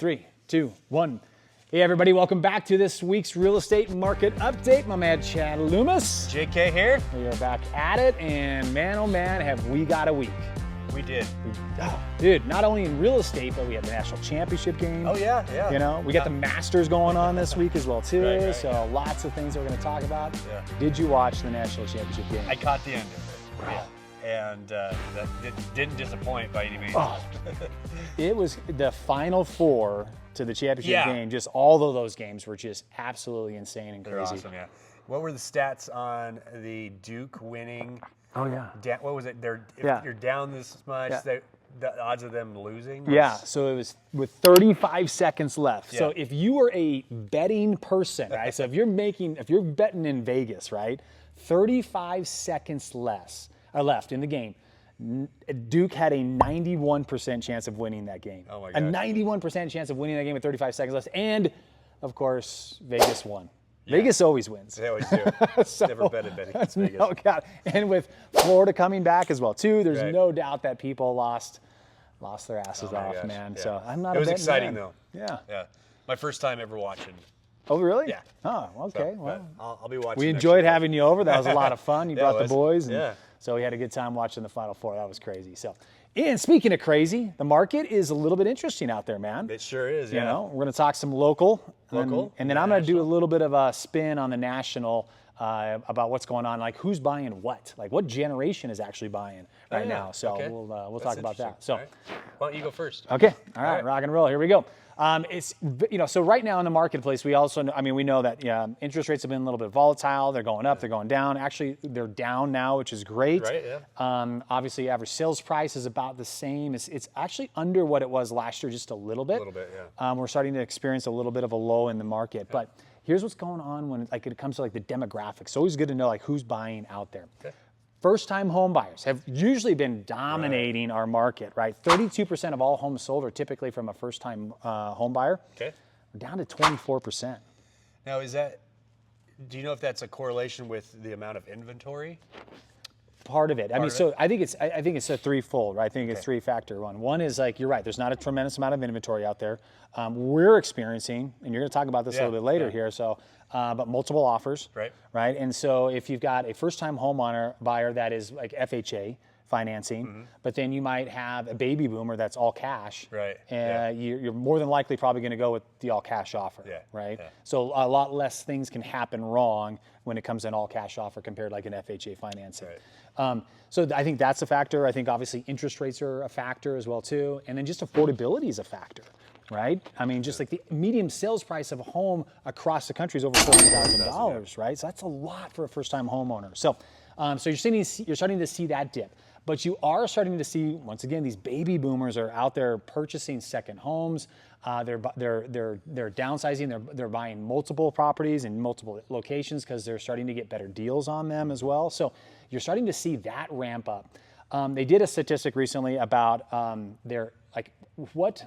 3, 2, 1. Hey everybody, welcome back to this week's real estate market update. My man Chad Lummus. JK here. We are back at it, and man oh man, have we got a week. We did. Dude, not only in real estate, but we have the national championship game. Oh yeah. You know, we got the Masters going on this week as well too. Right, so lots of things we're going to talk about. Yeah. Did you watch the national championship game? I caught the end of it. Yeah. And that didn't disappoint by any means. Oh, it was the Final Four to the championship game. Just all of those games were just absolutely insane and crazy. They're awesome, yeah. What were the stats on the Duke winning? Oh yeah. What was it? If you're down this much, the odds of them losing? So it was with 35 seconds left. Yeah. So if you were a betting person, right? So if you're betting in Vegas, right? 35 seconds left in the game. Duke had a 91% chance of winning that game. Oh my A gosh. 91% chance of winning that game with 35 seconds left. And of course, Vegas won. Yeah. Vegas always wins. They always do. So, never betted against Vegas. Oh God. And with Florida coming back as well too, there's Right. no doubt that people lost their asses off, gosh. man. Yeah. So I'm not. It was betting exciting man. though. Yeah. Yeah. My first time ever watching. Oh really? Yeah. Oh okay. So, Well, I'll be watching. we next enjoyed year. having you over. That was a lot of fun. You Yeah, brought it the was. boys. And Yeah. So we had a good time watching the Final Four. That was crazy. So, and speaking of crazy, the market is a little bit interesting out there, man. It sure is. You Yeah. know, we're going to talk some local, and then I'm going to do a national. little bit of a spin on the national about what's going on, like who's buying what, like what generation is actually buying right yeah. now. So Okay. we'll That's talk about that. interesting. So. All right. Why don't you go first? Okay, all right, right. rock and roll. Here we go. It's so right now in the marketplace, we also know, we know that interest rates have been a little bit volatile. They're going up, they're going down. Actually, they're down now, which is great. Right, yeah. Obviously, average sales price is about the same. It's actually under what it was last year, just a little bit. A little bit, yeah. We're starting to experience a little bit of a low in the market, but here's what's going on when it comes to the demographics. It's always good to know who's buying out there. Okay. First-time home buyers have usually been dominating our market, right? 32% of all homes sold are typically from a first-time home buyer. Okay. We're down to 24%. Now, do you know if that's a correlation with the amount of inventory? Part of it. I think it's a threefold, right? I think it's three-factor one. One is you're right. There's not a tremendous amount of inventory out there. We're experiencing, and you're going to talk about this a little bit later here. So, but multiple offers, right? And so if you've got a first-time homeowner buyer that is like FHA financing, but then you might have a baby boomer that's all cash, Right. And you're more than likely probably going to go with the all cash offer, right? Yeah. So a lot less things can happen wrong when it comes to an all cash offer compared to an FHA financing. Right. So I think that's a factor. I think obviously interest rates are a factor as well too, and then just affordability is a factor, right? Just the median sales price of a home across the country is over $40,000, right? So that's a lot for a first-time homeowner. So, you're starting to see that dip. But you are starting to see, once again, these baby boomers are out there purchasing second homes. They're downsizing. They're buying multiple properties in multiple locations because they're starting to get better deals on them as well. So you're starting to see that ramp up. They did a statistic recently about what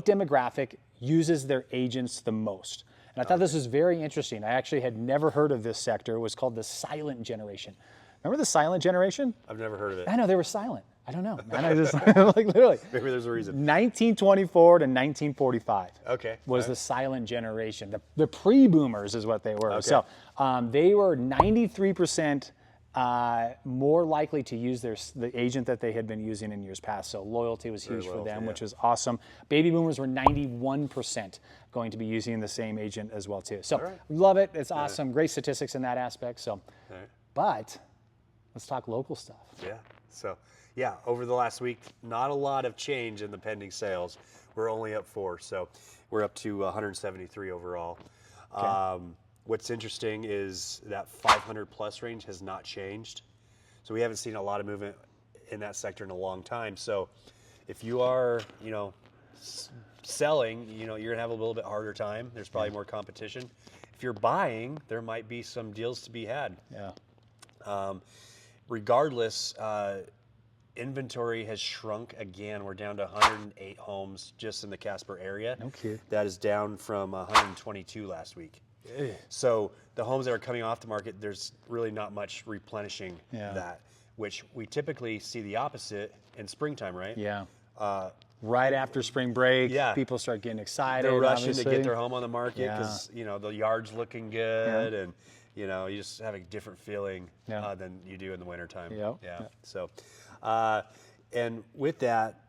demographic uses their agents the most. And I thought this was very interesting. I actually had never heard of this sector. It was called the silent generation. Remember the silent generation? I've never heard of it. I know, they were silent. I don't know. Man, I just literally. Maybe there's a reason. 1924 to 1945 was the silent generation. The pre-boomers is what they were. Okay. So they were 93% more likely to use the agent that they had been using in years past. So loyalty was huge for them, which was awesome. Baby boomers were 91% going to be using the same agent as well too. So love it. It's awesome. Great statistics in that aspect. So, but let's talk local stuff. Yeah. So, over the last week, not a lot of change in the pending sales. We're only up 4, so we're up to 173 overall. Okay. What's interesting is that 500 plus range has not changed. So we haven't seen a lot of movement in that sector in a long time. So if you are, selling, you're going to have a little bit harder time. There's probably more competition. If you're buying, there might be some deals to be had. Yeah. Regardless, inventory has shrunk again. We're down to 108 homes just in the Casper area. No kidding. That is down from 122 last week. So the homes that are coming off the market, there's really not much replenishing that, which we typically see the opposite in springtime, right? Yeah. right after spring break, Yeah. people start getting excited. They're rushing to obviously. get their home on the market Yeah. because the yard's looking good, and you just have a different feeling Yeah. than you do in the wintertime. Yep. Yeah. Yep. So, and with that,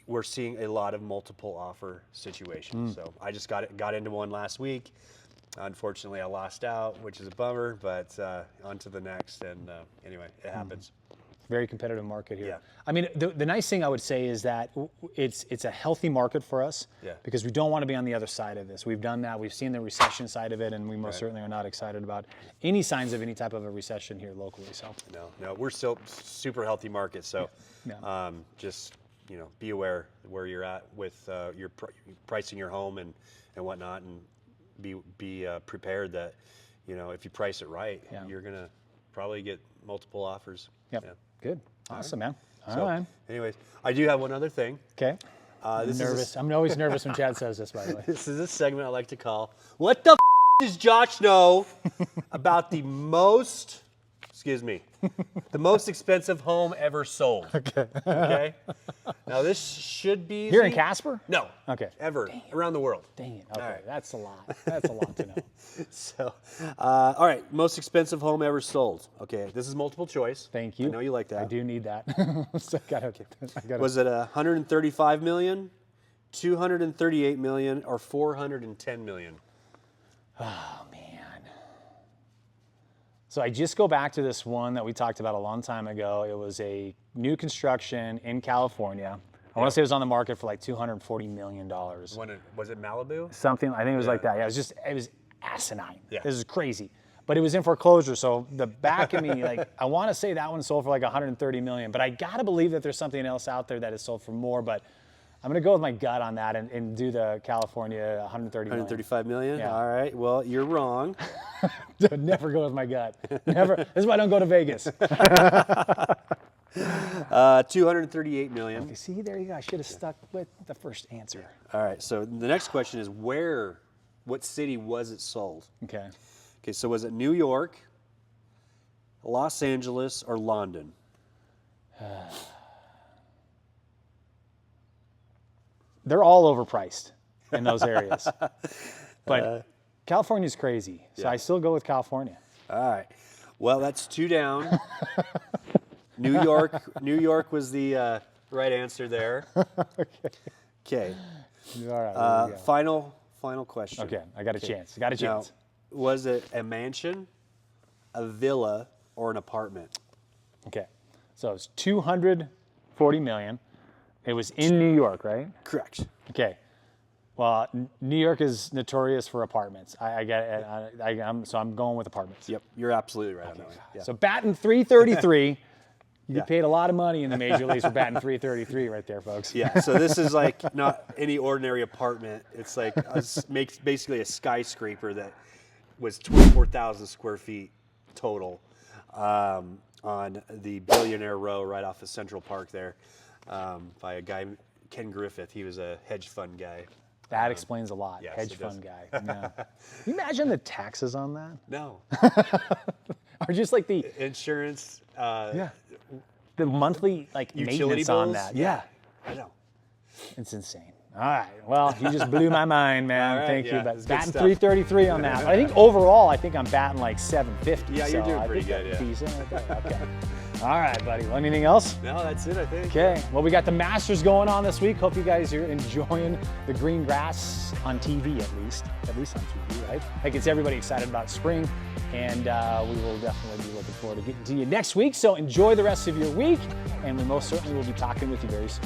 we're seeing a lot of multiple offer situations. So I just got into one last week. Unfortunately, I lost out, which is a bummer, but on to the next. And anyway, it happens. Very competitive market here. Yeah. I mean, the nice thing I would say is that it's a healthy market for us Yeah. because we don't want to be on the other side of this. We've done that. We've seen the recession side of it, and we most Right. certainly are not excited about any signs of any type of a recession here locally. So No, we're still super healthy market. So Yeah. just be aware where you're at with your pricing your home and whatnot, and be prepared that if you price it right, Yeah. you're gonna probably get multiple offers. Yep. Yeah. Good. Awesome, man. All So, right. anyways, I do have one other thing. Okay. This Nervous. I'm always nervous when Chad says this, by the way. This is a segment I like to call "What the does Josh know about the most expensive home ever sold?" Okay. Now this should be Here in Casper? No. Okay. Ever around the world. Dang it. Okay. right. That's a lot. That's a lot to know. So, all right, most expensive home ever sold. Okay, this is multiple choice. Thank you. I know you like that. I do need that. So I gotta, Was it 135 million, 238 million, or 410 million? Oh, man. So I just go back to this one that we talked about a long time ago. It was a new construction in California. I want to say it was on the market for like $240 million. Was it Malibu? Something, I think it was like that. Yeah, it was asinine. Yeah. This is crazy. But it was in foreclosure, so the back of me, like, I want to say that one sold for like 130 million, but I gotta believe that there's something else out there that is sold for more, but I'm gonna go with my gut on that and do the California 130 million. 135 million? Yeah. All right, well, you're wrong. Never go with my gut. Never. This is why I don't go to Vegas. 238 million. See, there you go. I should have stuck with the first answer. All right, so the next question is what city was it sold? Okay. Okay, so was it New York, Los Angeles, or London? They're all overpriced in those areas. But California's crazy, so I still go with California. All right. Well, that's 2 down. New York was the right answer there. Okay. All right. There we go. Final question. Okay, I got a chance. Got a chance. Now, was it a mansion, a villa, or an apartment? Okay. So it's 240 million. It was in New York, right? Correct. Okay. Well, New York is notorious for apartments. I get it. So I'm going with apartments. Yep, you're absolutely right on that one. Yeah. So batting 333. You get paid a lot of money in the major leagues for batting 333 right there, folks. Yeah, so this is like not any ordinary apartment. It's like makes basically a skyscraper that was 24,000 square feet total on the Billionaire Row right off of Central Park there by a guy, Ken Griffith. He was a hedge fund guy. That explains a lot. Yes, Hedge it does. fund guy. Yeah. Can you imagine the taxes on that? No. Or just like the Insurance. the monthly like Utility maintenance on bills? that. Yeah. I know. It's insane. All right. Well, you just blew my mind, man. All right, Thank you. yeah, But it's good batting stuff. 333 on that. But I think overall, I think I'm batting like 750. Yeah, you're so doing I pretty think good, that's yeah. decent right there. Okay. All right, buddy. Well, anything else? No, that's it, I think. Okay. Well, we got the Masters going on this week. Hope you guys are enjoying the green grass on TV at least on TV, right? That gets everybody excited about spring, and we will definitely be looking forward to getting to you next week. So enjoy the rest of your week, and we most certainly will be talking with you very soon.